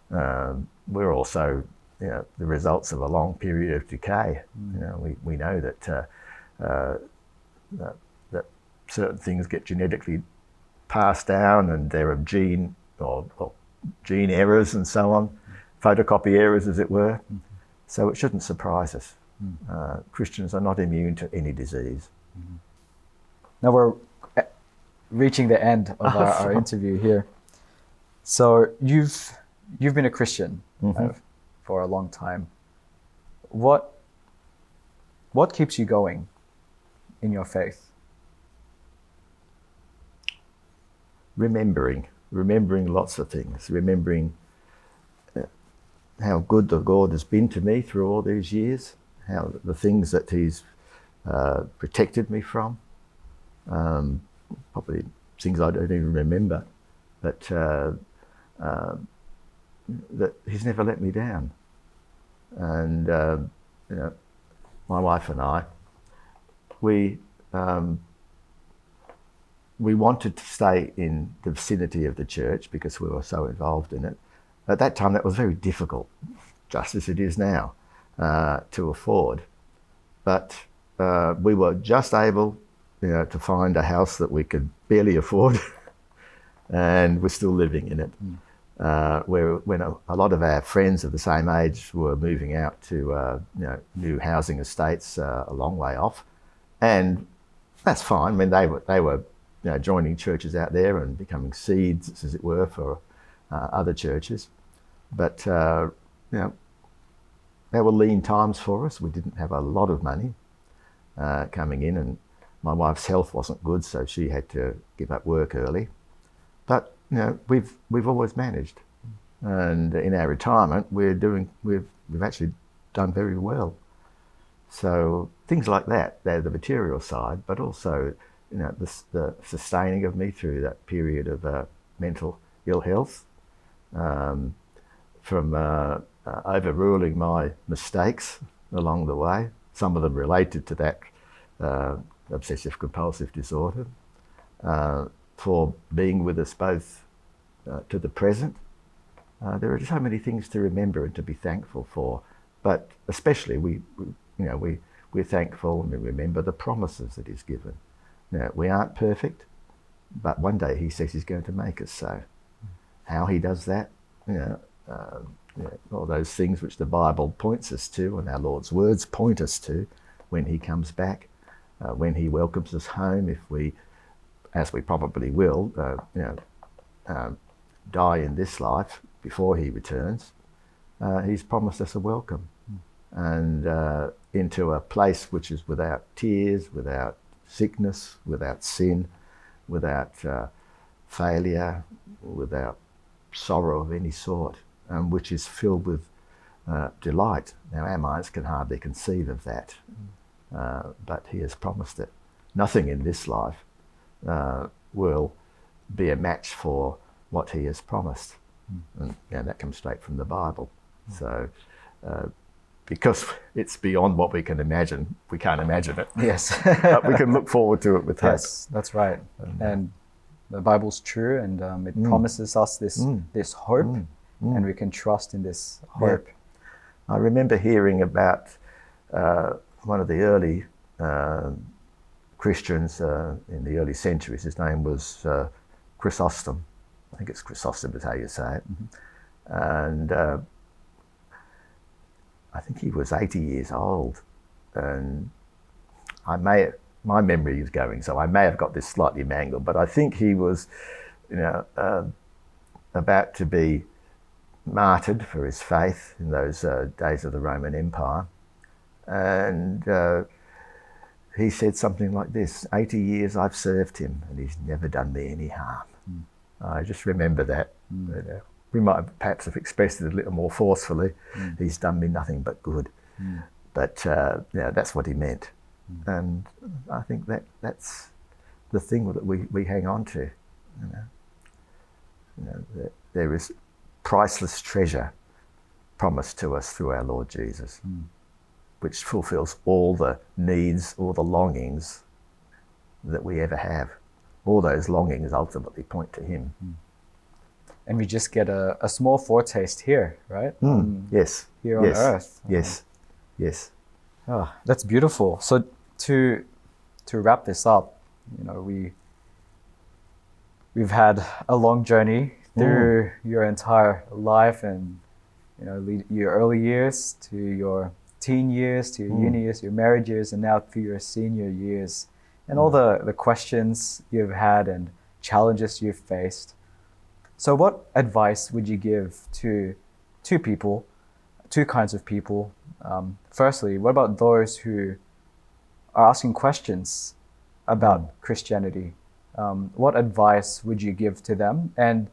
we're also the results of a long period of decay. We know that that certain things get genetically passed down, and there are gene errors and so on, photocopy errors, as it were. So it shouldn't surprise us. Christians are not immune to any disease. Now we're reaching the end of our interview here. So you've been a Christian for a long time. What keeps you going in your faith? Remembering lots of things, remembering how good the Lord has been to me through all these years, how the things that He's protected me from, probably things I don't even remember, but that He's never let me down. And my wife and I, we wanted to stay in the vicinity of the church because we were so involved in it. At that time, that was very difficult, just as it is now, to afford. But we were just able, to find a house that we could barely afford, and we're still living in it. When a lot of our friends of the same age were moving out to new housing estates a long way off, and that's fine. I mean, they were joining churches out there and becoming seeds, as it were, for other churches. But there were lean times for us. We didn't have a lot of money coming in, and my wife's health wasn't good, so she had to give up work early. But we've always managed, and in our retirement we've actually done very well. So things like that, they're the material side, but also the sustaining of me through that period of mental ill health, from overruling my mistakes along the way, some of them related to that obsessive compulsive disorder, for being with us both to the present. There are so many things to remember and to be thankful for, but especially we're thankful and we remember the promises that He's given. Now, we aren't perfect, but one day He says He's going to make us so. How He does that, all those things which the Bible points us to and our Lord's words point us to when He comes back, when He welcomes us home, if we, as we probably will, die in this life before He returns, He's promised us a welcome and into a place which is without tears, without sickness, without sin, without failure, without sorrow of any sort, which is filled with delight. Now, our minds can hardly conceive of that, but He has promised it. Nothing in this life will be a match for what He has promised. And that comes straight from the Bible. So, because it's beyond what we can imagine, we can't imagine it. Yes. But we can look forward to it with hope. Yes, that's right. And the Bible's true, and it promises us this hope, and we can trust in this hope. Yeah. I remember hearing about one of the early Christians in the early centuries. His name was Chrysostom. I think it's Chrysostom is how you say it. And I think he was 80 years old, and my memory is going, so I may have got this slightly mangled, but I think he was, about to be martyred for his faith in those days of the Roman Empire. And he said something like this: 80 years I've served Him, and He's never done me any harm. I just remember that. We might have perhaps have expressed it a little more forcefully. He's done me nothing but good. But that's what he meant. And I think that's the thing that we hang on to. That there is priceless treasure promised to us through our Lord Jesus, which fulfills all the needs, all the longings that we ever have. All those longings ultimately point to Him. And we just get a small foretaste here, right? Yes. Here on earth. Yes. Yes. Oh, that's beautiful. So to wrap this up, we've had a long journey through your entire life, and your early years to your teen years, to your uni years, your marriage years, and now through your senior years, and all the questions you've had and challenges you've faced. So what advice would you give to two kinds of people? Firstly, what about those who are asking questions about Christianity? What advice would you give to them? And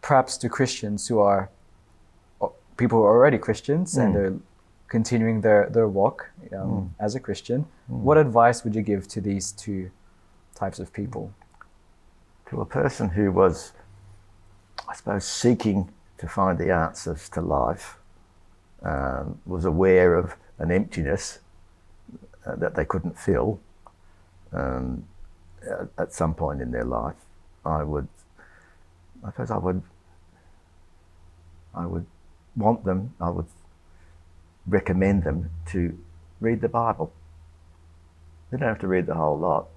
perhaps to Christians people who are already Christians and they're continuing their walk as a Christian, what advice would you give to these two types of people? To a person who was, I suppose, seeking to find the answers to life, was aware of an emptiness that they couldn't fill at some point in their life, I would recommend them to read the Bible. They don't have to read the whole lot.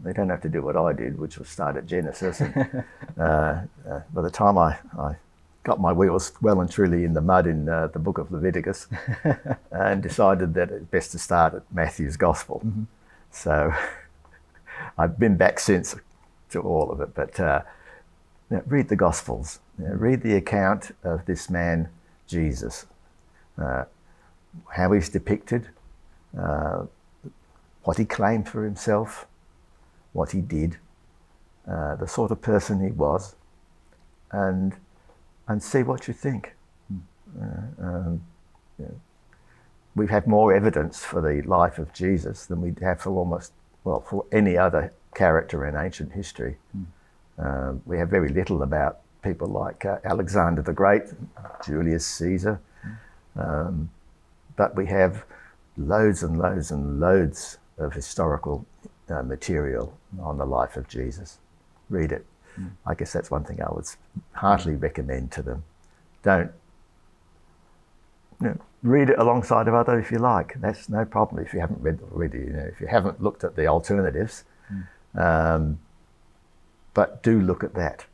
They don't have to do what I did, which was start at Genesis. And, by the time I got my wheels well and truly in the mud in the book of Leviticus, and decided that it's best to start at Matthew's Gospel. So I've been back since to all of it. But read the Gospels. Read the account of this man, Jesus. How he's depicted, what he claimed for himself, what he did, the sort of person he was, and see what you think. We have more evidence for the life of Jesus than we have for for any other character in ancient history. We have very little about people like Alexander the Great, Julius Caesar, but we have loads and loads and loads of historical material on the life of Jesus. Read it. I guess that's one thing I would heartily recommend to them. Don't, read it alongside of others if you like. That's no problem if you haven't read already. If you haven't looked at the alternatives, but do look at that.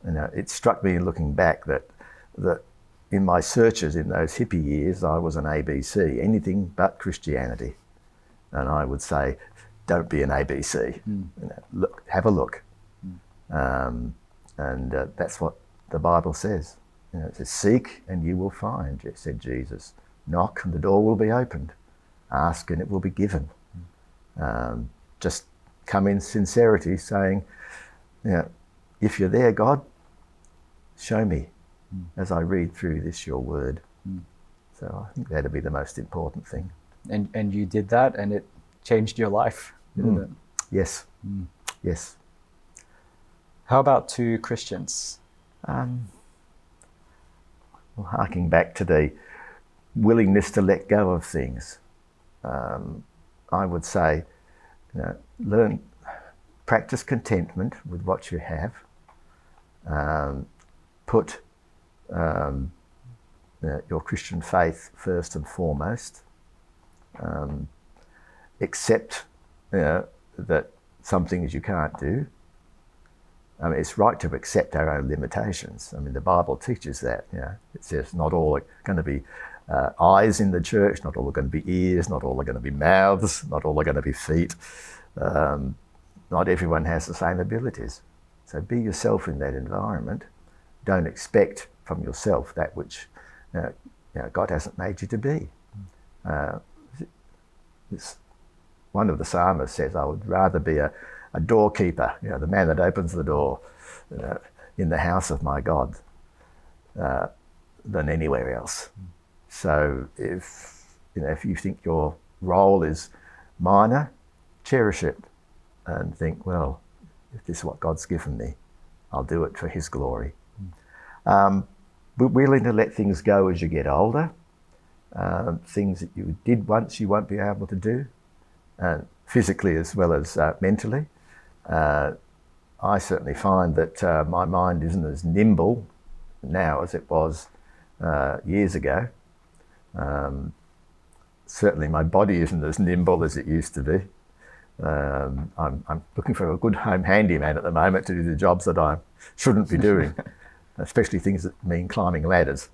It struck me looking back that in my searches in those hippie years, I was an ABC, anything but Christianity, and I would say, don't be an ABC. Look, have a look. That's what the Bible says. It says, seek and you will find, said Jesus. Knock and the door will be opened. Ask and it will be given. Just come in sincerity saying, if you're there, God, show me as I read through this, your word. So I think that'd be the most important thing. And you did that and it changed your life, didn't it? Yes. Yes. How about to Christians? Well, harking back to the willingness to let go of things, I would say, practice contentment with what you have. Put your Christian faith first and foremost. Accept that some things you can't do. It's right to accept our own limitations. The Bible teaches that. It says not all are going to be eyes in the church, not all are going to be ears, not all are going to be mouths, not all are going to be feet. Not everyone has the same abilities. So be yourself in that environment. Don't expect from yourself that which God hasn't made you to be. One of the psalmists says, I would rather be a doorkeeper, the man that opens the door in the house of my God than anywhere else. So if you think your role is minor, cherish it and think, well, if this is what God's given me, I'll do it for his glory. But willing to let things go as you get older. Things that you did once you won't be able to do, physically as well as mentally. I certainly find that my mind isn't as nimble now as it was years ago. Certainly my body isn't as nimble as it used to be. I'm looking for a good home handyman at the moment to do the jobs that I shouldn't be doing, especially things that mean climbing ladders.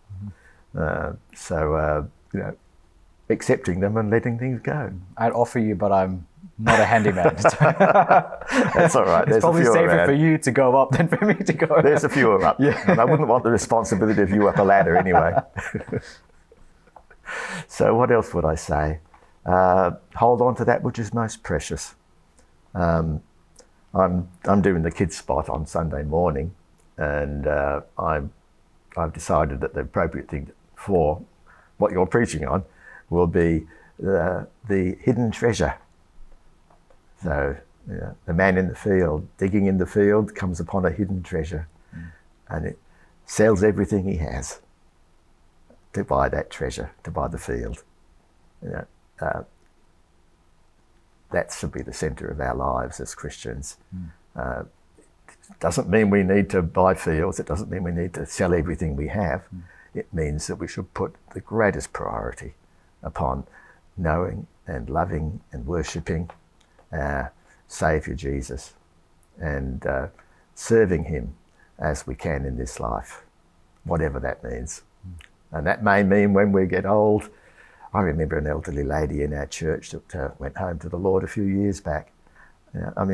Accepting them and letting things go. I'd offer you, but I'm not a handyman. That's all right. It's probably safer for you to go up than for me to go down. There's a few up. Yeah. And I wouldn't want the responsibility of you up a ladder anyway. So what else would I say? Hold on to that which is most precious. I'm doing the kids spot on Sunday morning, and I've decided that the appropriate thing for what you're preaching on will be the hidden treasure. So the man in the field, digging in the field, comes upon a hidden treasure, and it sells everything he has to buy that treasure, to buy the field. That should be the centre of our lives as Christians. It doesn't mean we need to buy fields. It doesn't mean we need to sell everything we have. It means that we should put the greatest priority upon knowing and loving and worshipping our Saviour Jesus and serving him as we can in this life, whatever that means. And that may mean when we get old. I remember an elderly lady in our church that went home to the Lord a few years back.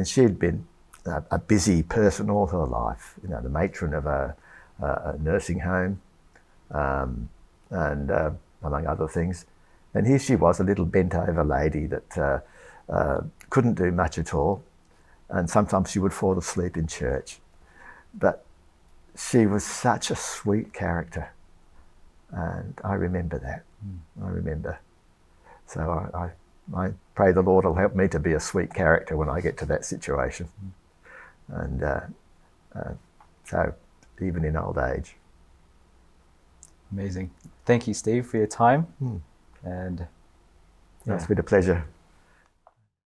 She'd been a busy person all her life, the matron of a nursing home, and among other things. And here she was, a little bent-over lady that couldn't do much at all, and sometimes she would fall asleep in church. But she was such a sweet character, and I remember that. I remember. So I I pray the Lord will help me to be a sweet character when I get to that situation. And so even in old age. Amazing. Thank you, Steve, for your time. And It's been a pleasure.